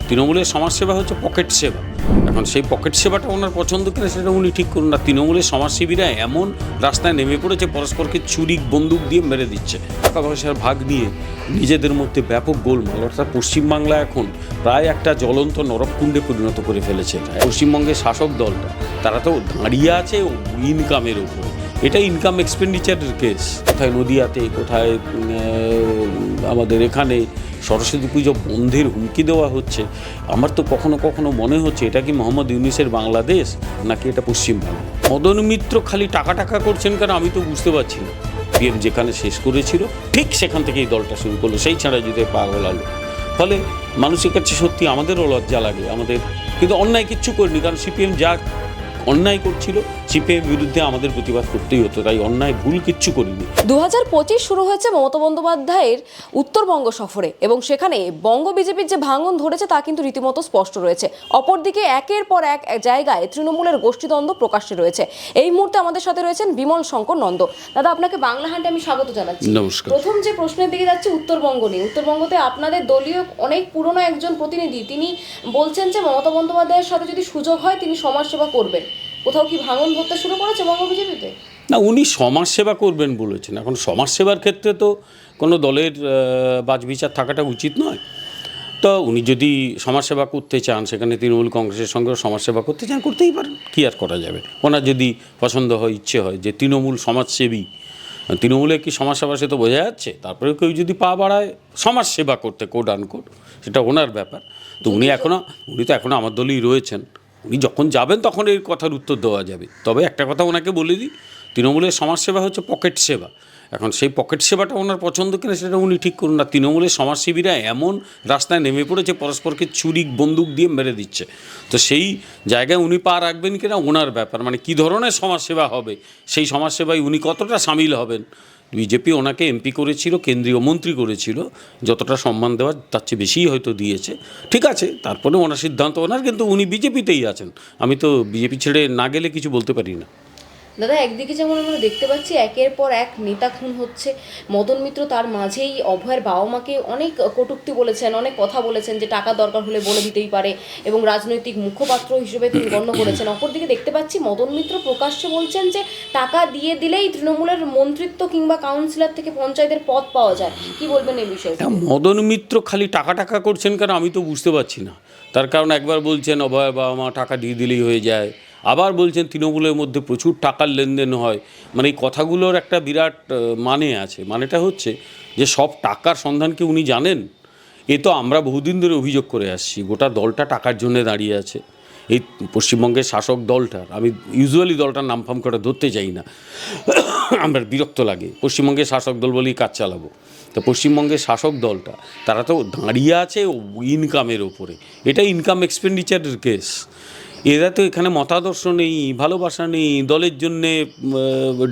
তৃণমূলের সমাজসেবা হচ্ছে পকেট সেবা। এখন সেই পকেট সেবাটা ওনার পছন্দ কিনা সেটা উনি ঠিক করুন না। তৃণমূলের সমাজসেবীরা এমন রাস্তায় নেমে পড়েছে, পরস্পরকে ছুরি বন্দুক দিয়ে মেরে দিচ্ছে, টাকা পয়সার ভাগ নিয়ে নিজেদের মধ্যে ব্যাপক গোলমাল। অর্থাৎ পশ্চিমবাংলা এখন প্রায় একটা জ্বলন্ত নরককুণ্ডে পরিণত করে ফেলেছে। পশ্চিমবঙ্গের শাসক দলটা তারা তো দাঁড়িয়ে আছে ইনকামের উপরে। এটা ইনকাম এক্সপেন্ডিচারের কেস। কোথায় নদিয়াতে, কোথায় আমাদের এখানে সরস্বতী পুজো বন্ধের হুমকি দেওয়া হচ্ছে। আমার তো কখনো কখনো মনে হচ্ছে এটা কি মোহাম্মদ ইউনূসের বাংলাদেশ নাকি এটা পশ্চিমবাংলা। মদন মিত্র খালি টাকা করছেন কেন আমি তো বুঝতে পারছি না। পিএম যেখানে শেষ করেছিল ঠিক সেখান থেকে এই দলটা শুরু করলো, সেই ছাড়া যদি পাগল আলো। ফলে মানুষের কাছে সত্যি আমাদেরও লজ্জা লাগে। আমাদের কিন্তু অন্যায় কিচ্ছু করিনি, কারণ সিপিএম যা অন্যায় করছিল সিপিএম বিরুদ্ধে আমাদের প্রতিবাদ করতেই হতো, তাই অন্যায় ভুল কিচ্ছু করিনি। 2025 শুরু হয়েছে মমতা বন্দ্যোপাধ্যায়ের উত্তরবঙ্গ সফরে, এবং সেখানে বঙ্গ বিজেপির যে ভাঙন ধরেছে তা কিন্তু রীতিমতো স্পষ্ট রয়েছে। অপরদিকে একের পর এক জায়গায় তৃণমূলের গোষ্ঠীদ্বন্দ্ব প্রকাশ্যে রয়েছে। এই মুহূর্তে আমাদের সাথে রয়েছেন বিমল শঙ্কর নন্দ। দাদা, আপনাকে বাংলা হান্টে আমি স্বাগত জানাচ্ছি। নমস্কার। প্রথম যে প্রশ্নের দিকে যাচ্ছে উত্তরবঙ্গ নিয়ে। উত্তরবঙ্গতে আপনাদের দলীয় অনেক পুরনো একজন প্রতিনিধি তিনি বলছেন যে মমতা বন্দ্যোপাধ্যায়ের সাথে যদি সুযোগ হয় তিনি সমাজসেবা করবেন। কোথাও কি ভাঙন ধরতে শুরু করেছে বঙ্গ বিজেপিতে? না, উনি সমাজসেবা করবেন বলেছেন। এখন সমাজসেবার ক্ষেত্রে তো কোনো দলের বাছবিচার থাকাটা উচিত নয়। তো উনি যদি সমাজসেবা করতে চান, সেখানে তৃণমূল কংগ্রেসের সঙ্গেও সমাজসেবা করতে চান, করতেই পারেন, কী আর করা যাবে। ওনার যদি পছন্দ হয়, ইচ্ছে হয় যে তৃণমূল সমাজসেবী, তৃণমূলে কি সমাজসেবা সে তো বোঝা যাচ্ছে। তারপরে কেউ যদি পা বাড়ায় সমাজসেবা করতে, কোড আনকোড, সেটা ওনার ব্যাপার। তো উনি তো এখনও আমার দলেই রয়েছেন। উনি যখন যাবেন তখন এই কথার উত্তর দেওয়া যাবে। তবে একটা কথা ওনাকে বলে দিই, তৃণমূলের সমাজসেবা হচ্ছে পকেট সেবা। এখন সেই পকেট সেবাটা ওনার পছন্দ কিনা সেটা উনি ঠিক করুন না। তৃণমূলের সমাজসেবীরা এমন রাস্তায় নেমে পড়েছে, পরস্পরকে ছুরি বন্দুক দিয়ে মেরে দিচ্ছে। তো সেই জায়গায় উনি পা রাখবেন কিনা ওনার ব্যাপার। মানে কী ধরনের সমাজসেবা হবে, সেই সমাজসেবায় উনি কতটা সামিল হবেন। বিজেপি ওনাকে এমপি করেছিল, কেন্দ্রীয় মন্ত্রী করেছিল, যতটা সম্মান দেওয়ার তার চেয়ে বেশিই হয়তো দিয়েছে। ঠিক আছে, তারপরে ওনার সিদ্ধান্ত ওনার, কিন্তু উনি বিজেপিতেই আছেন। আমি তো বিজেপি ছেড়ে না গেলে কিছু বলতে পারি না। দাদা, একদিকে যেমন আমরা দেখতে পাচ্ছি একের পর এক নেতা খুন হচ্ছে, মদন মিত্র তার মাঝেই অভয়ের বাবা মাকে অনেক কটূক্তি বলেছেন, অনেক কথা বলেছেন যে টাকা দরকার হলে বলে দিতেই পারে, এবং রাজনৈতিক মুখপাত্র হিসেবে তিনি গণ্য করেছেন। অপরদিকে দেখতে পাচ্ছি মদন মিত্র প্রকাশ্যে বলছেন যে টাকা দিয়ে দিলেই তৃণমূলের মন্ত্রিত্ব কিংবা কাউন্সিলর থেকে পঞ্চায়েতের পদ পাওয়া যায়। কি বলবেন এই বিষয়ে? মদন মিত্র খালি টাকা করছেন কেন আমি তো বুঝতে পারছি না। তার কারণ একবার বলছেন অভয় বাবা মা টাকা দিয়ে দিলেই হয়ে যায়, আবার বলছেন তৃণমূলের মধ্যে প্রচুর টাকার লেনদেন হয়। মানে এই কথাগুলোর একটা বিরাট মানে আছে। মানেটা হচ্ছে যে সব টাকার সন্ধান কি উনি জানেন? এ তো আমরা বহুদিন ধরে অভিযোগ করে আসছি, গোটা দলটা টাকার জন্য দাঁড়িয়ে আছে। এই পশ্চিমবঙ্গের শাসক দলটার, আমি ইউজুয়ালি দলটার নামফাম করে ধরতে চাই না, আমার বিরক্ত লাগে। পশ্চিমবঙ্গের শাসক দল বলেই কাজ চালাবো। তো পশ্চিমবঙ্গের শাসক দলটা তারা তো দাঁড়িয়ে আছে ইনকামের ওপরে। এটা ইনকাম এক্সপেন্ডিচারের কেস। এরা তো এখানে মতাদর্শ নেই, ভালোবাসা নেই, দলের জন্যে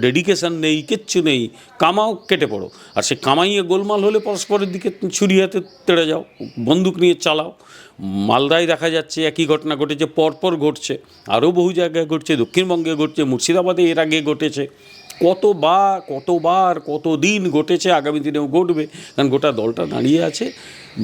ডেডিকেশান নেই, কিচ্ছু নেই। কামাও, কেটে পড়ো। আর সে কামাইয়ে গোলমাল হলে পরস্পরের দিকে ছুরি হাতে তেড়ে যাও, বন্দুক নিয়ে চালাও। মালদায় দেখা যাচ্ছে একই ঘটনা ঘটেছে, পরপর ঘটছে, আরও বহু জায়গায় ঘটছে, দক্ষিণবঙ্গে ঘটছে, মুর্শিদাবাদে এর আগে ঘটেছে। কতবার কতদিন ঘটেছে, আগামী দিনেও ঘটবে। কারণ গোটা দলটা দাঁড়িয়ে আছে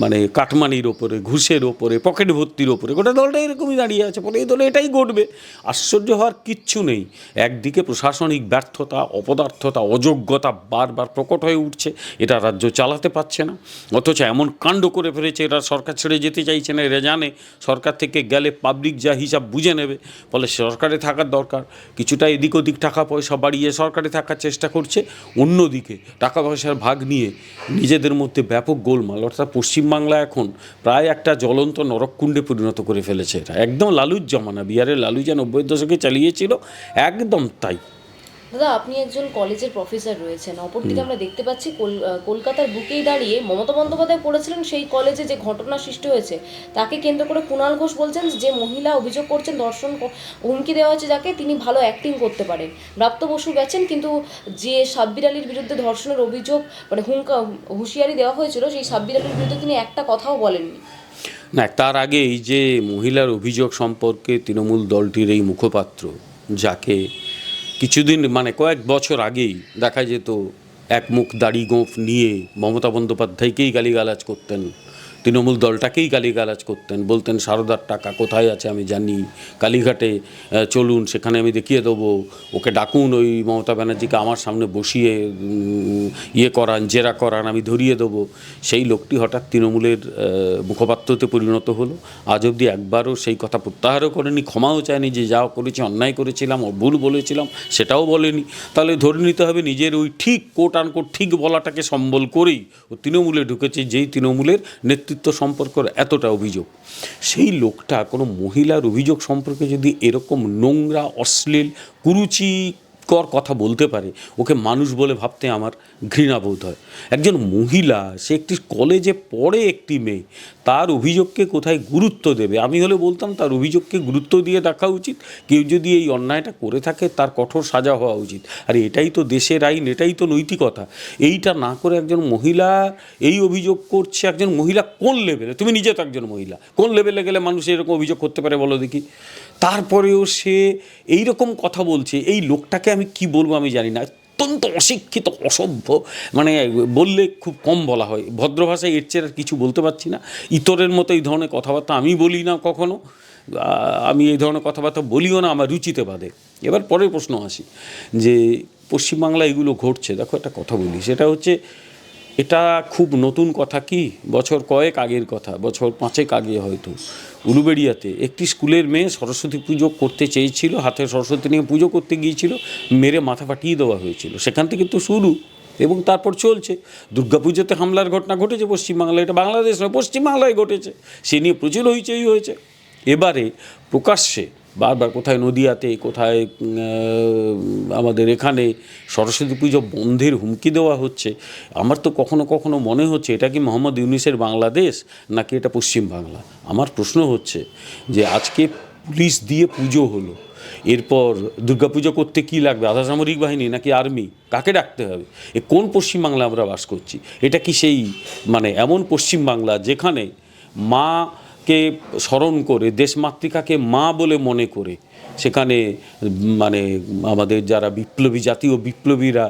মানে কাটমানির ওপরে, ঘুষের ওপরে, পকেট ভর্তির ওপরে। গোটা দলটা এরকমই দাঁড়িয়ে আছে, ফলে এই দলে এটাই ঘটবে। আশ্চর্য হওয়ার কিচ্ছু নেই। একদিকে প্রশাসনিক ব্যর্থতা, অপদার্থতা, অযোগ্যতা বারবার প্রকট হয়ে উঠছে। এটা রাজ্য চালাতে পারছে না, অথচ এমন কাণ্ড করে ফেলেছে। এরা সরকার ছেড়ে যেতে চাইছে না। এরা জানে সরকার থেকে গেলে পাবলিক যা হিসাব বুঝে নেবে। ফলে সরকারে থাকার দরকার, কিছুটা এদিক ওদিক টাকা পয়সা বাড়িয়ে সরকারে থাকার চেষ্টা করছে। অন্যদিকে টাকা পয়সার ভাগ নিয়ে নিজেদের মধ্যে ব্যাপক গোলমাল। অর্থাৎ পশ্চিমবাংলা এখন প্রায় একটা জ্বলন্ত নরককুণ্ডে পরিণত করে ফেলেছে। এটা একদম লালুর জমানা, বিহারের লালু যে 90-এর দশকে চালিয়েছিল, একদম তাই। দাদা, আপনি একজন কলেজের প্রফেসর রয়েছেন, অপরদিকে আমরা দেখতে পাচ্ছি কলকাতার বুকেই দাঁড়িয়ে মমতা বন্দ্যোপাধ্যায় পড়েছিলেন সেই কলেজে যে ঘটনা সৃষ্টি হয়েছে তাকে কেন্দ্র করে কুণাল ঘোষ বলছেন যে মহিলা অভিযোগ করছেন ধর্ষণ হুমকি দেওয়া হচ্ছে যাকে, তিনি ভালো অ্যাক্টিং করতে পারেন। ব্রাত্য বসু গেছেন, কিন্তু যে সাব্বির আলীর বিরুদ্ধে ধর্ষণের অভিযোগ মানে হুঁশিয়ারি দেওয়া হয়েছিল, সেই সাব্বির আলীর বিরুদ্ধে তিনি একটা কথাও বলেননি। না, তার আগে এই যে মহিলার অভিযোগ সম্পর্কে তৃণমূল দলটির এই মুখপাত্র, যাকে কিছুদিন মানে কয়েক বছর আগেই দেখা যেত এক মুখ দাড়ি গোঁফ নিয়ে মমতা বন্দ্যোপাধ্যায়কেই গালিগালাজ করতেন, তৃণমূল দলটাকেই গালিগালাজ করতেন, বলতেন সারদার টাকা কোথায় আছে আমি জানি, কালীঘাটে চলুন সেখানে আমি দেখিয়ে দেবো, ওকে ডাকুন ওই মমতা ব্যানার্জিকে আমার সামনে বসিয়ে ইয়ে করান, জেরা করান, আমি ধরিয়ে দেবো। সেই লোকটি হঠাৎ তৃণমূলের মুখপাত্রতে পরিণত হলো। আজ অবধি একবারও সেই কথা প্রত্যাহারও করেনি, ক্ষমাও চায়নি যে যা করেছি অন্যায় করেছিলাম, ভুল বলেছিলাম সেটাও বলেনি। তাহলে ধরে নিতে হবে নিজের ওই ঠিক কোট আনকোট ঠিক বলাটাকে সম্বল করেই ও তৃণমূলে ঢুকেছে, যেই তৃণমূলের নেতৃত্ব সম্পর্কের এতটা অভিযোগ। সেই লোকটা কোনো মহিলার অভিযোগ সম্পর্কে যদি এরকম নোংরা, অশ্লীল, কুরুচিকর কথা বলতে পারে, ওকে মানুষ বলে ভাবতে আমার ঘৃণাবোধ হয়। একজন মহিলা, সে একটি কলেজে পড়ে একটি মেয়ে, তার অভিযোগকে কোথায় গুরুত্ব দেবে? আমি হলে বলতাম তার অভিযোগকে গুরুত্ব দিয়ে দেখা উচিত। কেউ যদি এই অন্যায়টা করে থাকে তার কঠোর সাজা হওয়া উচিত। আর এটাই তো দেশের আইন, এটাই তো নৈতিকতা। এইটা না করে একজন মহিলা এই অভিযোগ করছে, একজন মহিলা কোন লেভেলে? তুমি নিজে তো একজন মহিলা, কোন লেভেলে গেলে মানুষ এরকম অভিযোগ করতে পারে বলো দেখি? তারপরেও সে এই রকম কথা বলছে। এই লোকটাকে আমি কি বলবো আমি জানি না, অত্যন্ত অশিক্ষিত, অসভ্য, মানে বললে খুব কম বলা হয়, ভদ্র ভাষায় এর চেয়ে আর কিছু বলতে পারছি না। ইতরের মতো এই ধরনের কথাবার্তা আমি বলি না কখনো, আমি এই ধরনের কথাবার্তা বলিও না, আমার রুচিতে বাদে। এবার পরের প্রশ্ন আসি যে পশ্চিমবাংলায় এগুলো ঘটছে। দেখো একটা কথা বলি, সেটা হচ্ছে এটা খুব নতুন কথা কি, বছর কয়েক আগের কথা, বছর 5 আগে হয়তো উলুবেড়িয়াতে একটি স্কুলের মেয়ে সরস্বতী পুজো করতে চেয়েছিল, হাতে সরস্বতী নিয়ে পুজো করতে গিয়েছিল, মেরে মাথা ফাটিয়ে দেওয়া হয়েছিল। সেখান থেকে তো শুরু এবং তারপর চলছে। দুর্গাপুজোতে হামলার ঘটনা ঘটেছে পশ্চিমবাংলায়, এটা বাংলাদেশ নয়, পশ্চিমবাংলায় ঘটেছে, সে নিয়ে প্রচুর হইচই হয়েছে। এবারে প্রকাশ্যে বারবার কোথায় নদিয়াতে, কোথায় আমাদের এখানে সরস্বতী পুজো বন্ধের হুমকি দেওয়া হচ্ছে। আমার তো কখনো কখনো মনে হচ্ছে এটা কি মোহাম্মদ ইউনূসের বাংলাদেশ নাকি এটা পশ্চিমবাংলা। আমার প্রশ্ন হচ্ছে যে আজকে পুলিশ দিয়ে পুজো হলো, এরপর দুর্গাপুজো করতে কি লাগবে? আধা সামরিক বাহিনী নাকি আর্মি? কাকে ডাকতে হবে? এ কোন পশ্চিমবাংলা আমরা বাস করছি? এটা কি সেই মানে এমন পশ্চিমবাংলা যেখানে মাকে স্মরণ করে, দেশমাতৃকাকে মা বলে মনে করে, সেখানে মানে আমাদের যারা বিপ্লবী, জাতীয় বিপ্লবীরা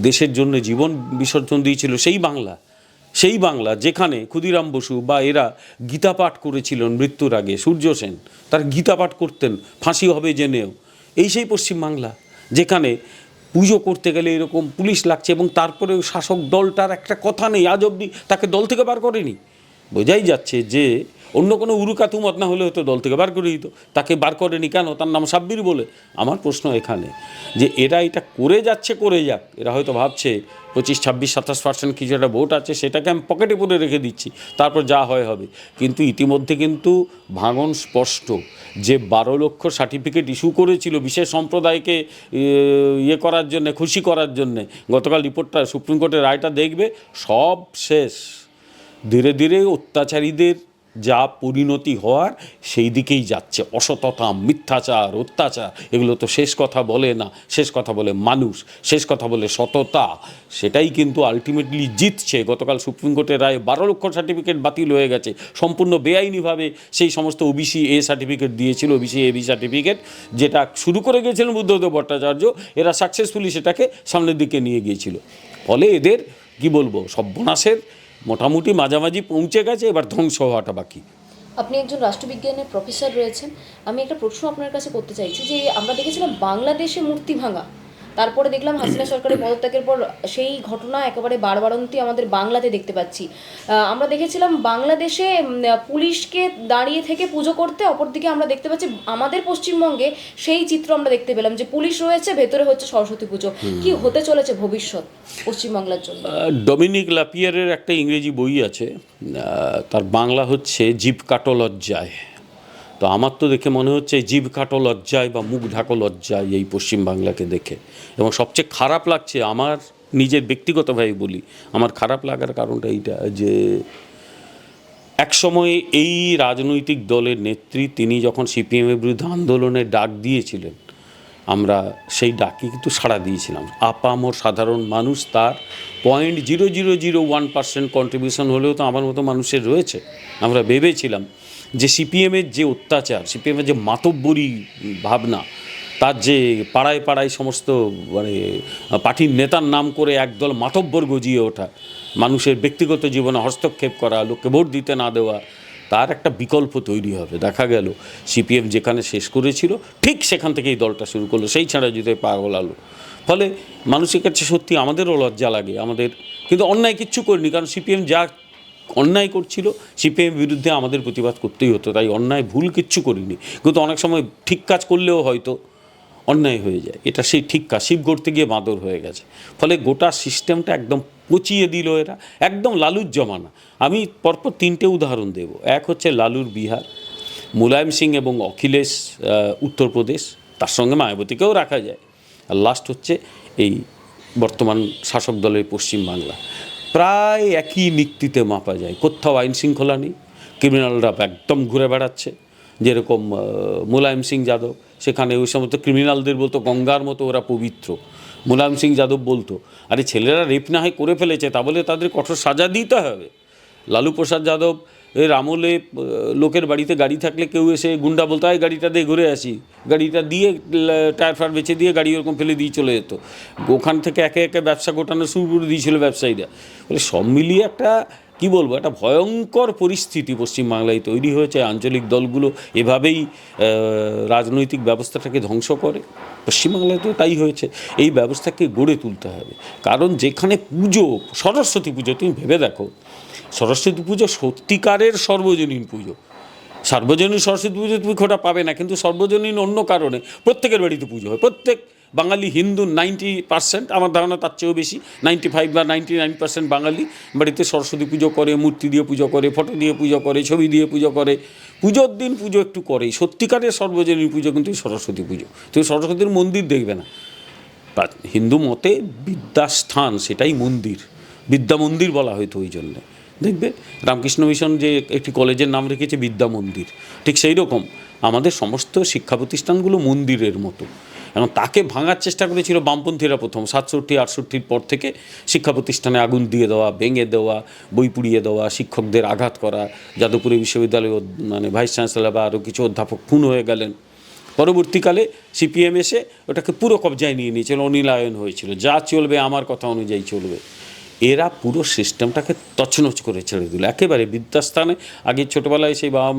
দেশের জন্য জীবন বিসর্জন দিয়েছিল, সেই বাংলা যেখানে ক্ষুদিরাম বসু বা এরা গীতা পাঠ করেছিলেন মৃত্যুর আগে, সূর্য সেন তার গীতা পাঠ করতেন ফাঁসি হবে জেনেও, এই সেই পশ্চিমবাংলা যেখানে পুজো করতে গেলে এরকম পুলিশ লাগছে এবং তারপরে শাসক দলটার একটা কথা নেই, আজ অবধি তাকে দল থেকে বার করেনি। বোঝাই যাচ্ছে যে অন্য কোনো উরুকাতুমত না হলে হয়তো দল থেকে বার করে দিত, তাকে বার করেনি কেন? তার নাম সাব্বির বলে। আমার প্রশ্ন এখানে যে এরা এটা করে যাচ্ছে, করে যাক, এরা হয়তো ভাবছে 25, 26, 27% কিছু একটা ভোট আছে, সেটাকে আমি পকেটে পুরে রেখে দিচ্ছি, তারপর যা হয় হবে। কিন্তু ইতিমধ্যে কিন্তু ভাঙন স্পষ্ট যে 12 লক্ষ সার্টিফিকেট ইস্যু করেছিল বিশেষ সম্প্রদায়কে ইয়ে করার জন্যে, খুশি করার জন্যে। গতকাল রিপোর্টটা, সুপ্রিম কোর্টের রায়টা দেখবে, সব শেষ। ধীরে ধীরে অত্যাচারীদের যা পরিণতি হওয়ার সেই দিকেই যাচ্ছে। অসততা, মিথ্যাচার, অত্যাচার, এগুলো তো শেষ কথা বলে না, শেষ কথা বলে মানুষ, শেষ কথা বলে সততা। সেটাই কিন্তু আলটিমেটলি জিতছে। গতকাল সুপ্রিম কোর্টের রায়ে 12 লক্ষ সার্টিফিকেট বাতিল হয়ে গেছে, সম্পূর্ণ বেআইনিভাবে সেই সমস্ত ওবিসি এ সার্টিফিকেট দিয়েছিল, ওবিসি এবি সার্টিফিকেট, যেটা শুরু করে গিয়েছিলেন বুদ্ধদেব ভট্টাচার্য, এরা সাকসেসফুলি সেটাকে সামনের দিকে নিয়ে গিয়েছিল। ফলে এদের কি বলবো, সর্বনাশের মোটামুটি মাঝামাঝি পৌঁছে গেছে, এবার ধ্বংস হওয়াটা বাকি। আপনি একজন রাষ্ট্রবিজ্ঞানের প্রফেসর রয়েছেন, আমি একটা প্রশ্ন আপনার কাছে করতে চাইছি যে আমরা দেখেছিলাম বাংলাদেশে মূর্তি ভাঙা, তারপরে দেখলাম হাসিনা সরকারের পদত্যাগের পর সেই ঘটনা একেবারে বারবারন্তি আমাদের বাংলাতে দেখতে পাচ্ছি। আমরা দেখেছিলাম বাংলাদেশে পুলিশকে দাঁড়িয়ে থেকে পুজো করতে, অপরদিকে আমরা দেখতে পাচ্ছি আমাদের পশ্চিমবঙ্গে সেই চিত্র আমরা দেখতে পেলাম যে পুলিশ রয়েছে, ভেতরে হচ্ছে সরস্বতী পুজো। কি হতে চলেছে ভবিষ্যৎ পশ্চিমবাংলার জন্য? ডমিনিক লাপিয়ারের একটা ইংরেজি বই আছে, তার বাংলা হচ্ছে জীব কাটো লজ্জায়। তো আমার তো দেখে মনে হচ্ছে জীব কাটো লজ্জায় বা মুখ ঢাকো লজ্জায় এই পশ্চিমবাংলাকে দেখে। এবং সবচেয়ে খারাপ লাগছে, আমার নিজের ব্যক্তিগতভাবে বলি, আমার খারাপ লাগার কারণটা এইটা যে একসময় এই রাজনৈতিক দলের নেত্রী, তিনি যখন সিপিএমের বিরুদ্ধে আন্দোলনের ডাক দিয়েছিলেন, আমরা সেই ডাকে কিন্তু সাড়া দিয়েছিলাম। আপামর সাধারণ মানুষ তার 0.0001% কন্ট্রিবিউশন হলেও তো আমার মতো মানুষের রয়েছে। আমরা ভেবেছিলাম যে সিপিএমের যে অত্যাচার, সিপিএমের যে মাতব্বরী ভাবনা, তার যে পাড়ায় পাড়ায় সমস্ত মানে পার্টির নেতার নাম করে একদল মাতব্বর গজিয়ে ওঠা, মানুষের ব্যক্তিগত জীবনে হস্তক্ষেপ করা, লোককে ভোট দিতে না দেওয়া, তার একটা বিকল্প তৈরি হবে। দেখা গেল সিপিএম যেখানে শেষ করেছিল ঠিক সেখান থেকেই দলটা শুরু করলো, সেই ছাড়া যদি পাগল আলো। ফলে মানুষের কাছে সত্যি আমাদেরও লজ্জা লাগে, আমাদের কিন্তু অন্যায় কিচ্ছু করিনি, কারণ সিপিএম যা অন্যায় করছিল সিপিএম বিরুদ্ধে আমাদের প্রতিবাদ করতেই হতো, তাই অন্যায় ভুল কিচ্ছু করিনি। কিন্তু অনেক সময় ঠিক কাজ করলেও হয়তো অন্যায় হয়ে যায়, এটা সেই ঠিক কাজ, শিব গড়তে গিয়ে বাঁদর হয়ে গেছে। ফলে গোটা সিস্টেমটা একদম পচিয়ে দিল এরা, একদম লালুর জমানা। আমি পরপর 3টে উদাহরণ দেব। এক হচ্ছে লালুর বিহার, মুলায়ম সিং এবং অখিলেশ উত্তরপ্রদেশ, তার সঙ্গে মায়াবতীকেও রাখা যায়, আর লাস্ট হচ্ছে এই বর্তমান শাসক দলের পশ্চিমবাংলা। প্রায় একই নিক্তিতে মাপা যায়, কোথাও আইন শৃঙ্খলা নেই, ক্রিমিনালরা একদম ঘুরে বেড়াচ্ছে। যেরকম মুলায়ম সিং যাদব, সেখানে ওই সমস্ত ক্রিমিনালদের বলতো গঙ্গার মতো ওরা পবিত্র। মুলায়ম সিং যাদব বলতো আরে ছেলেরা রেপ না হয় করে ফেলেছে, তা বলে তাদের কঠোর সাজা দিতে হবে। লালু প্রসাদ যাদব এর আমলে লোকের বাড়িতে গাড়ি থাকলে কেউ এসে গুন্ডা বলতো হয় গাড়িটা দিয়ে ঘুরে আসি, গাড়িটা দিয়ে টায়ার ফায়ার বেঁচে দিয়ে গাড়ি ওরকম ফেলে দিয়ে চলে যেত। ওখান থেকে একে একে ব্যবসা গোটানো শুরু করে দিয়েছিল ব্যবসায়ীরা। বলে সব মিলিয়ে একটা কী বলবো, একটা ভয়ঙ্কর পরিস্থিতি পশ্চিমবাংলায় তৈরি হয়েছে। আঞ্চলিক দলগুলো এভাবেই রাজনৈতিক ব্যবস্থাটাকে ধ্বংস করে, পশ্চিমবাংলায় তো তাই হয়েছে। এই ব্যবস্থাকে গড়ে তুলতে হবে, কারণ যেখানে পুজো, সরস্বতী পুজো তুমি ভেবে দেখো, সরস্বতী পুজো সত্যিকারের সর্বজনীন পুজো। সার্বজনীন সরস্বতী পুজো তুমি খোটা পাবে না, কিন্তু সর্বজনীন অন্য কারণে প্রত্যেকের বাড়িতে পুজো হয়। প্রত্যেক বাঙালি হিন্দু 90%, আমার ধারণা তার চেয়েও বেশি, 95 বা 99% বাঙালি বাড়িতে সরস্বতী পুজো করে, মূর্তি দিয়ে পুজো করে, ফটো দিয়ে পুজো করে, ছবি দিয়ে পুজো করে। পুজোর দিন পুজো একটু করেই। সত্যিকারের সর্বজনীন পুজো কিন্তু সরস্বতী পুজো। তুমি সরস্বতীর মন্দির দেখবে না। হিন্দু মতে বিদ্যাস্থান, সেটাই মন্দির, বিদ্যা মন্দির বলা হয়তো ওই জন্যে। দেখবে রামকৃষ্ণ মিশন যে একটি কলেজের নাম রেখেছে বিদ্যা মন্দির, ঠিক সেই রকম আমাদের সমস্ত শিক্ষা প্রতিষ্ঠানগুলো মন্দিরের মতো। এবং তাকে ভাঙার চেষ্টা করেছিল বামপন্থীরা প্রথম 67-68 পর থেকে। শিক্ষা প্রতিষ্ঠানে আগুন দিয়ে দেওয়া, ভেঙে দেওয়া, বই পুড়িয়ে দেওয়া, শিক্ষকদের আঘাত করা। যাদবপুরে বিশ্ববিদ্যালয়ে মানে ভাইস চ্যান্সেলর বা আরও কিছু অধ্যাপক খুন হয়ে গেলেন। পরবর্তীকালে সিপিএম এসে ওটাকে পুরো কবজায় নিয়ে নিয়েছিল, অনিলায়ন হয়েছিল, যা চলবে আমার কথা অনুযায়ী চলবে। এরা পুরো সিস্টেমটাকে তছনছ করে ছেড়ে দিল একেবারে। বিদ্যাস্থানে আগে ছোটোবেলায় সেই বাম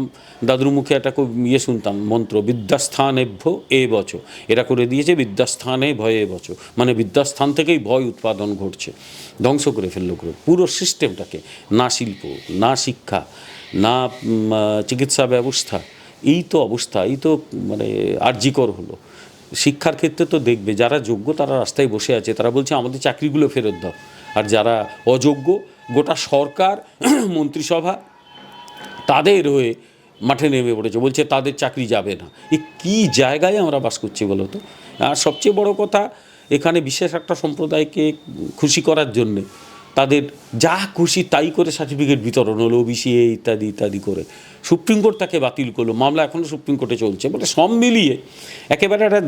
দাদুর মুখে একটা খুব শুনতাম মন্ত্র, বিদ্যাস্থানেভ্য এ বচ, এরা করে দিয়েছে বিদ্যাস্থানে ভয়ে বচ, মানে বিদ্যাস্থান থেকেই ভয় উৎপাদন ঘটছে। ধ্বংস করে ফেললো পুরো সিস্টেমটাকে। না শিল্প, না শিক্ষা, না চিকিৎসা ব্যবস্থা, এই তো অবস্থা, এই তো মানে আর্যিকর হলো। শিক্ষার ক্ষেত্রে তো দেখবে যারা যোগ্য তারা রাস্তায় বসে আছে, তারা বলছে আমাদের চাকরিগুলো ফেরত দাও। আর যারা অযোগ্য, গোটা সরকার মন্ত্রিসভা তাদের হয়ে মাঠে নেমে পড়েছে, বলছে তাদের চাকরি যাবে না। এ কী জায়গায় আমরা বাস করছি বলো তো? আর সবচেয়ে বড় কথা, এখানে বিশেষ একটা সম্প্রদায়কে খুশি করার জন্যে তাদের যা খুশি তাই করে সার্টিফিকেট বিতরণ হলো, ওবিসি ইত্যাদি ইত্যাদি করে। সুপ্রিম কোর্ট তাকে বাতিল করলো, মামলা এখনও সুপ্রিম কোর্টে চলছে। বলে সব মিলিয়ে একেবারে একটা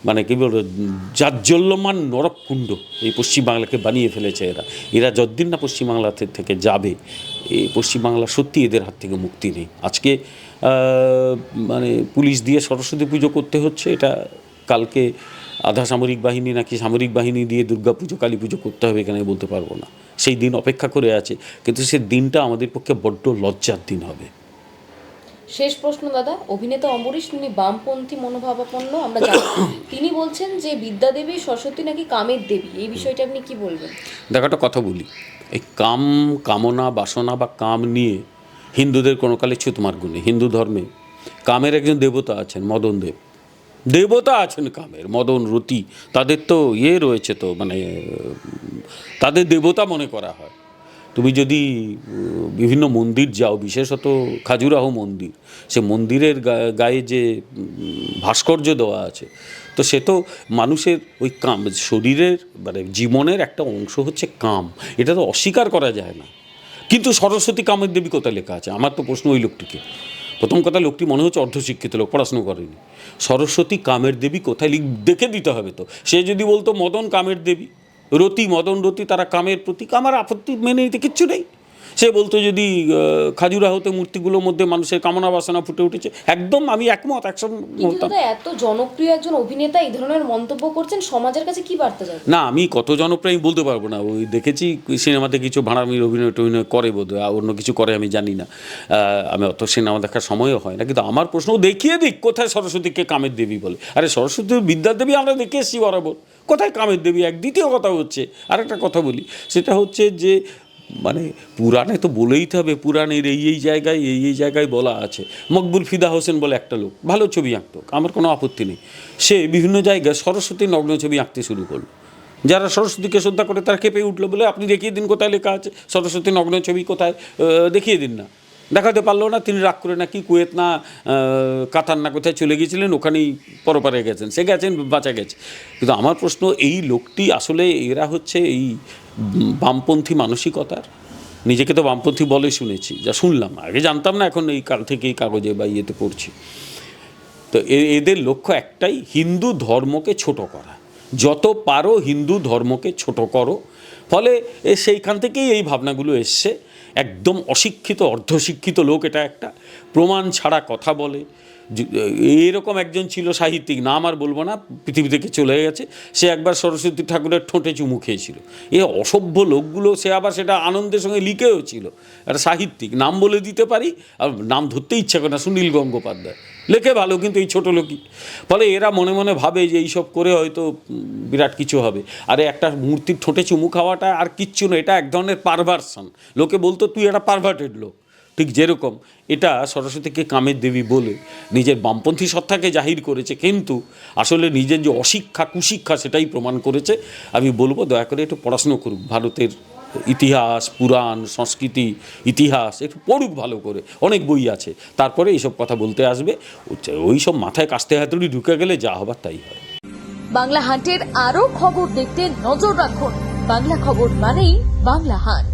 মানে কী বলবো, জাজ্জল্যমান নরককুণ্ড এই পশ্চিমবাংলাকে বানিয়ে ফেলেছে এরা। এরা যতদিন না পশ্চিমবাংলা থেকে যাবে, এই পশ্চিমবাংলা সত্যি এদের হাত থেকে মুক্তি নেই। আজকে মানে পুলিশ দিয়ে সরস্বতী পুজো করতে হচ্ছে, এটা কালকে আধা সামরিক বাহিনী নাকি সামরিক বাহিনী দিয়ে দুর্গা পুজো কালী পুজো করতে হবে, এখানে বলতে পারবো না। সেই দিন অপেক্ষা করে আছে, কিন্তু সেই দিনটা আমাদের পক্ষে বড্ড লজ্জার দিন হবে। শেষ প্রশ্ন দাদা, অভিনেতা অম্বরীশ তিনি বামপন্থী মনোভাবাপন্ন আমরা জানি, তিনি বলছেন যে বিদ্যা দেবী সরস্বতী নাকি কামের দেবী, এই বিষয়টা আপনি কি বলবেন? দেখো একটা কথা বলি, এই কামনা বাসনা বা কাম নিয়ে হিন্দুদের কোনো কালে ছুতমার্গ নেই। হিন্দু ধর্মে কামের একজন দেবতা আছেন, মদন দেব, দেবতা আছেন কামের, মদন রতি, তাদের তো রয়েছে, তো মানে তাদের দেবতা মনে করা হয়। তুমি যদি বিভিন্ন মন্দির যাও, বিশেষত খাজুরাহো মন্দির, সে মন্দিরের গায়ে যে ভাস্কর্য দেওয়া আছে, তো সে তো মানুষের ওই কাম, শরীরের মানে জীবনের একটা অংশ হচ্ছে কাম, এটা তো অস্বীকার করা যায় না। কিন্তু সরস্বতী কামের দেবী কোথায় লেখা আছে? আমার তো প্রশ্ন ওই লোকটিকে। প্রথম কথা, লোকটি মনে হচ্ছে অর্ধশিক্ষিত লোক, পড়াশুনো করেনি। সরস্বতী কামের দেবী কোথায় দেখে দিতে হবে তো। সে যদি বলতো মদন কামের দেবী, রতি, মদন রতি তারা কামের প্রতীক, আমার আপত্তি মেনে নিতে কিচ্ছু নেই। সে বলতো যদি খাজুরাহোতে মূর্তিগুলোর মধ্যে মানুষের কামনা বাসনা ফুটে উঠেছে, একদম আমি একমত, কিন্তু দাদা এত জনপ্রিয় একজন অভিনেতা এই ধরনের মন্তব্য করছেন, সমাজের কাছে কি বার্তা যাবে? না, আমি কত জনপ্রিয় আমি বলতে পারবো না। ওই দেখেছি সিনেমাতে কিছু ভাড়ামির অভিনয় করে বোধহয়, আর অন্য কিছু করে আমি জানি না, আমি অত সিনেমা দেখার সময়ও হয় না। কিন্তু আমার প্রশ্ন, দেখিয়ে দিক কোথায় সরস্বতীকে কামের দেবী বলে। আরে সরস্বতী বিদ্যার দেবী আমরা দেখে এসেছি বরাবর, কোথায় কামের দেবী এক। দ্বিতীয় কথা হচ্ছে, আরেকটা কথা বলি, সেটা হচ্ছে যে মানে পুরাণে তো বলেই হবে, পুরাণের এই জায়গায় বলা আছে। মকবুল ফিদা হোসেন বলে একটা লোক, ভালো ছবি আঁকতো, আমার কোনো আপত্তি নেই। সে বিভিন্ন জায়গায় সরস্বতী নগ্ন ছবি আঁকতে শুরু করলো। যারা সরস্বতীকে শ্রদ্ধা করে তারা কেঁপে উঠলো, বলে আপনি দেখিয়ে দিন কোথায় লেখা আছে সরস্বতী নগ্ন ছবি, কোথায় দেখিয়ে দিন না। দেখাতে পারলো না, তিনি রাগ করে নাকি কুয়েত না কাতার না কোথায় চলে গিয়েছিলেন, ওখানেই পরপারে গেছেন, সে গেছেন, বাঁচা গেছে। কিন্তু আমার প্রশ্ন, এই লোকটি আসলে, এরা হচ্ছে এই বামপন্থী মানসিকতার, নিজেকে তো বামপন্থী বলে শুনেছি, যা শুনলাম, আগে জানতাম না, এখন এই কাল থেকে এই কাগজে বা ইয়েতে পড়ছি। তো এদের লক্ষ্য একটাই, হিন্দু ধর্মকে ছোট করা, যত পারো হিন্দু ধর্মকে ছোট করো। ফলে সেইখান থেকেই এই ভাবনাগুলো এসছে। একদম অশিক্ষিত অর্ধশিক্ষিত লোক এটা, একটা প্রমাণ ছাড়া কথা বলে। এরকম একজন ছিল সাহিত্যিক, নাম আর বলবো না, পৃথিবী থেকে চলে গেছে। সে একবার সরস্বতী ঠাকুরের ঠোঁটে চুমু খেয়েছিল। এ অসভ্য লোকগুলো, সে আবার সেটা আনন্দের সঙ্গে লিখেও ছিল। একটা সাহিত্যিক, নাম বলে দিতে পারি, আর নাম ধরতে ইচ্ছা করে না, সুনীল গঙ্গোপাধ্যায়, লেখে ভালো, কিন্তু এই ছোটো লোকই। ফলে এরা মনে মনে ভাবে যে এইসব করে হয়তো বিরাট কিছু হবে। আরে একটা মূর্তির ঠোঁটে চুমু খাওয়াটা আর কিচ্ছু না, এটা এক ধরনের পারভার্সন। লোকে বলতো তুই একটা পারভার্টেড লোক, ঠিক যেরকম এটা সরস্বতীকে কামের দেবী বলে নিজের বামপন্থী সত্তাকে জাহির করেছে, কিন্তু আসলে নিজের যে অশিক্ষা কুশিক্ষা সেটাই প্রমাণ করেছে। আমি বলবো দয়া করে একটু পড়াশুনো করুক, ভারতের ইতিহাস, পুরাণ, সংস্কৃতি, ইতিহাস একটু পড়ুক ভালো করে, অনেক বই আছে, তারপরে এইসব কথা বলতে আসবে। ওই সব মাথায় কাস্তে হাতুড়ি ঢুকে গেলে যা হবার তাই হয়। বাংলা হান্টের আরো খবর দেখতে নজর রাখুন। বাংলা খবর মানেই বাংলা হান্ট।